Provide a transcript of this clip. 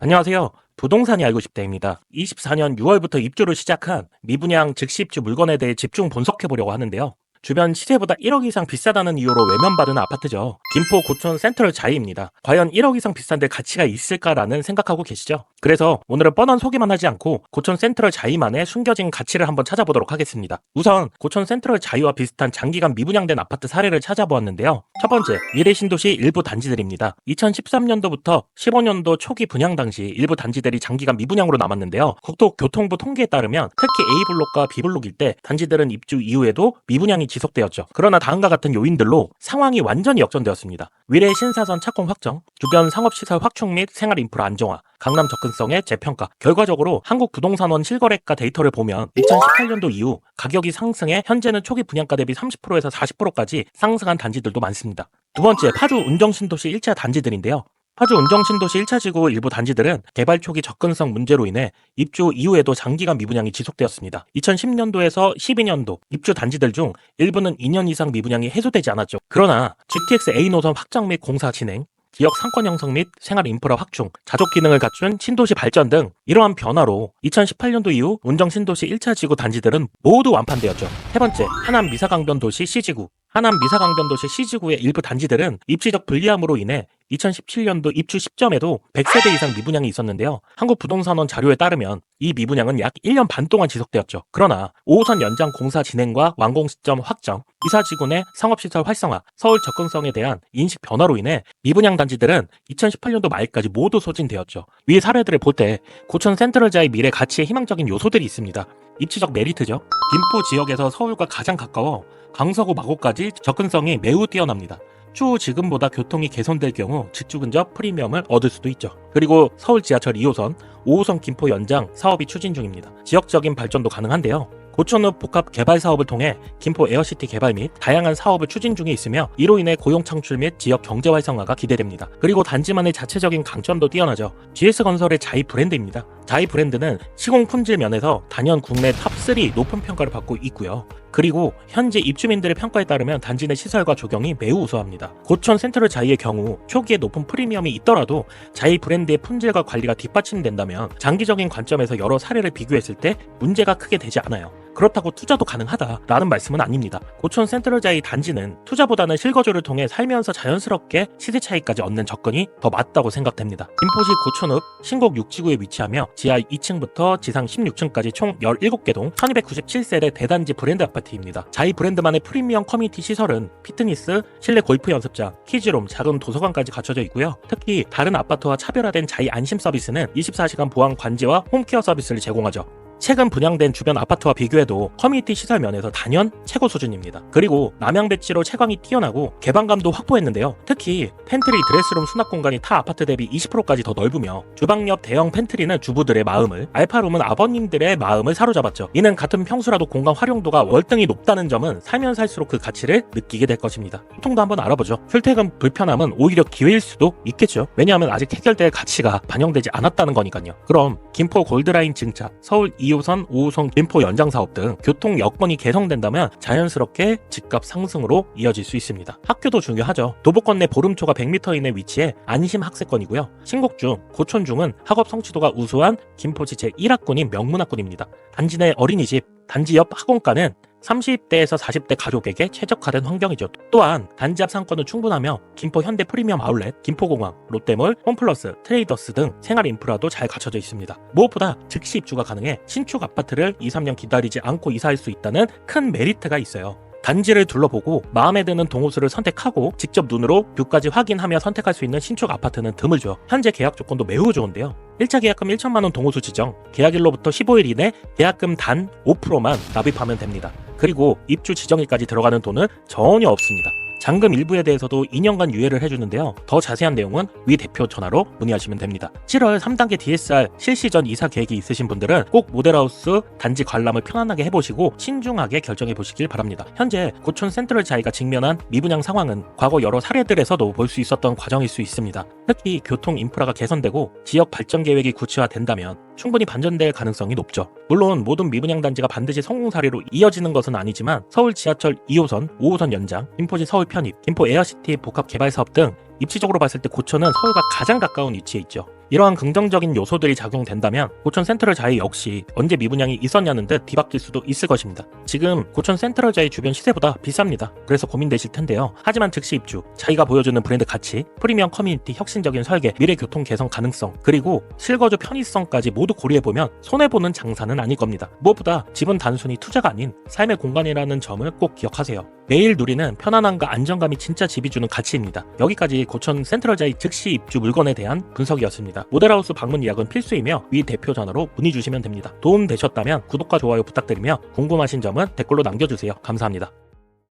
안녕하세요. 부동산이 알고 싶다입니다. 24년 6월부터 입주를 시작한 미분양 즉시 입주 물건에 대해 집중 분석해보려고 하는데요. 주변 시세보다 1억 이상 비싸다는 이유로 외면받은 아파트죠. 김포 고촌 센트럴 자이입니다. 과연 1억 이상 비싼데 가치가 있을까라는 생각하고 계시죠? 그래서 오늘은 뻔한 소개만 하지 않고 고촌 센트럴 자이만의 숨겨진 가치를 한번 찾아보도록 하겠습니다. 우선 고촌 센트럴 자이와 비슷한 장기간 미분양된 아파트 사례를 찾아보았는데요. 첫 번째, 미래신도시 일부 단지들입니다. 2013년도부터 15년도 초기 분양 당시 일부 단지들이 장기간 미분양으로 남았는데요. 국토교통부 통계에 따르면 특히 A블록과 B블록일 때 단지들은 입주 이후에도 미분양이 지속되었죠. 그러나 다음과 같은 요인들로 상황이 완전히 역전되었습니다. 위례 신사선 착공 확정, 주변 상업시설 확충 및 생활인프라 안정화, 강남 접근성의 재평가. 결과적으로 한국부동산원 실거래가 데이터를 보면 2018년도 이후 가격이 상승해 현재는 초기 분양가 대비 30%에서 40%까지 상승한 단지들도 많습니다. 두 번째, 파주 운정신도시 1차 단지들인데요. 파주 운정신도시 1차 지구 일부 단지들은 개발 초기 접근성 문제로 인해 입주 이후에도 장기간 미분양이 지속되었습니다. 2010년도에서 12년도 입주 단지들 중 일부는 2년 이상 미분양이 해소되지 않았죠. 그러나 GTX A 노선 확장 및 공사 진행, 지역 상권 형성 및 생활 인프라 확충, 자족 기능을 갖춘 신도시 발전 등 이러한 변화로 2018년도 이후 운정 신도시 1차 지구 단지들은 모두 완판되었죠. 세 번째, 하남 미사강변 도시 C지구. 하남 미사강변 도시 C지구의 일부 단지들은 입지적 불리함으로 인해 2017년도 입주 시점에도 100세대 이상 미분양이 있었는데요. 한국부동산원 자료에 따르면 이 미분양은 약 1년 반 동안 지속되었죠. 그러나 5호선 연장 공사 진행과 완공 시점 확정, 이사지구 내 상업시설 활성화, 서울 접근성에 대한 인식 변화로 인해 미분양 단지들은 2018년도 말까지 모두 소진되었죠. 위 사례들을 볼 때 고촌 센트럴자의 미래 가치에 희망적인 요소들이 있습니다. 입지적 메리트죠. 김포 지역에서 서울과 가장 가까워 강서구 마곡까지 접근성이 매우 뛰어납니다. 추후 지금보다 교통이 개선될 경우 직주 근접 프리미엄을 얻을 수도 있죠. 그리고 서울 지하철 2호선, 5호선 김포 연장 사업이 추진 중입니다. 지역적인 발전도 가능한데요. 고촌읍 복합 개발 사업을 통해 김포 에어시티 개발 및 다양한 사업을 추진 중에 있으며 이로 인해 고용 창출 및 지역 경제 활성화가 기대됩니다. 그리고 단지만의 자체적인 강점도 뛰어나죠. GS건설의 자이 브랜드입니다. 자이 브랜드는 시공 품질 면에서 단연 국내 탑3 높은 평가를 받고 있고요. 그리고 현재 입주민들의 평가에 따르면 단지 내 시설과 조경이 매우 우수합니다. 고촌 센트럴 자이의 경우 초기에 높은 프리미엄이 있더라도 자이 브랜드의 품질과 관리가 뒷받침된다면 장기적인 관점에서 여러 사례를 비교했을 때 문제가 크게 되지 않아요. 그렇다고 투자도 가능하다라는 말씀은 아닙니다. 고촌 센트럴자이 단지는 투자보다는 실거주를 통해 살면서 자연스럽게 시세 차이까지 얻는 접근이 더 맞다고 생각됩니다. 김포시 고촌읍 신곡 6지구에 위치하며 지하 2층부터 지상 16층까지 총 17개 동 1297세대 대단지 브랜드 아파트입니다. 자이 브랜드만의 프리미엄 커뮤니티 시설은 피트니스, 실내 골프 연습장, 키즈룸, 작은 도서관까지 갖춰져 있고요. 특히 다른 아파트와 차별화된 자이 안심 서비스는 24시간 보안 관제와 홈케어 서비스를 제공하죠. 최근 분양된 주변 아파트와 비교해도 커뮤니티 시설 면에서 단연 최고 수준입니다. 그리고 남양 배치로 채광이 뛰어나고 개방감도 확보했는데요. 특히 팬트리, 드레스룸 수납 공간이 타 아파트 대비 20%까지 더 넓으며 주방 옆 대형 팬트리는 주부들의 마음을, 알파룸은 아버님들의 마음을 사로잡았죠. 이는 같은 평수라도 공간 활용도가 월등히 높다는 점은 살면 살수록 그 가치를 느끼게 될 것입니다. 교통도 한번 알아보죠. 출퇴근 불편함은 오히려 기회일 수도 있겠죠. 왜냐하면 아직 해결될 가치가 반영되지 않았다는 거니까요. 그럼 김포 골드라인 증차, 서울 2호선, 5호선 김포 연장 사업 등 교통 여건이 개선된다면 자연스럽게 집값 상승으로 이어질 수 있습니다. 학교도 중요하죠. 도보권 내 보름초가 100m 이내 위치해 안심 학세권이고요. 신곡중, 고촌중은 학업 성취도가 우수한 김포시 제1학군인 명문학군입니다. 단지 내 어린이집, 단지 옆 학원가는 30대에서 40대 가족에게 최적화된 환경이죠. 또한 단지 앞 상권은 충분하며 김포 현대 프리미엄 아울렛, 김포공항, 롯데몰, 홈플러스, 트레이더스 등 생활 인프라도 잘 갖춰져 있습니다. 무엇보다 즉시 입주가 가능해 신축 아파트를 2-3년 기다리지 않고 이사할 수 있다는 큰 메리트가 있어요. 단지를 둘러보고 마음에 드는 동호수를 선택하고 직접 눈으로 뷰까지 확인하며 선택할 수 있는 신축 아파트는 드물죠. 현재 계약 조건도 매우 좋은데요. 1차 계약금 1천만원 동호수 지정, 계약일로부터 15일 이내 계약금 단 5%만 납입하면 됩니다. 그리고 입주 지정일까지 들어가는 돈은 전혀 없습니다. 잔금 일부에 대해서도 2년간 유예를 해주는데요. 더 자세한 내용은 위 대표 전화로 문의하시면 됩니다. 7월 3단계 DSR 실시 전 이사 계획이 있으신 분들은 꼭 모델하우스 단지 관람을 편안하게 해보시고 신중하게 결정해 보시길 바랍니다. 현재 고촌 센트럴 자이가 직면한 미분양 상황은 과거 여러 사례들에서도 볼 수 있었던 과정일 수 있습니다. 특히 교통 인프라가 개선되고 지역 발전 계획이 구체화된다면 충분히 반전될 가능성이 높죠. 물론 모든 미분양 단지가 반드시 성공 사례로 이어지는 것은 아니지만 서울 지하철 2호선, 5호선 연장, 김포시 서울 편입, 김포 에어시티 복합 개발 사업 등 입지적으로 봤을 때 고촌은 서울과 가장 가까운 위치에 있죠. 이러한 긍정적인 요소들이 작용된다면 고촌 센트럴자이 역시 언제 미분양이 있었냐는 듯 뒤바뀔 수도 있을 것입니다. 지금 고촌 센트럴자이 주변 시세보다 비쌉니다. 그래서 고민되실 텐데요. 하지만 즉시 입주, 자이가 보여주는 브랜드 가치, 프리미엄 커뮤니티, 혁신적인 설계, 미래 교통 개선 가능성, 그리고 실거주 편의성까지 모두 고려해보면 손해보는 장사는 아닐 겁니다. 무엇보다 집은 단순히 투자가 아닌 삶의 공간이라는 점을 꼭 기억하세요. 매일 누리는 편안함과 안정감이 진짜 집이 주는 가치입니다. 여기까지 고촌 센트럴자이 즉시 입주 물건에 대한 분석이었습니다. 모델하우스 방문 예약은 필수이며 위 대표 전화로 문의 주시면 됩니다. 도움 되셨다면 구독과 좋아요 부탁드리며 궁금하신 점은 댓글로 남겨주세요. 감사합니다.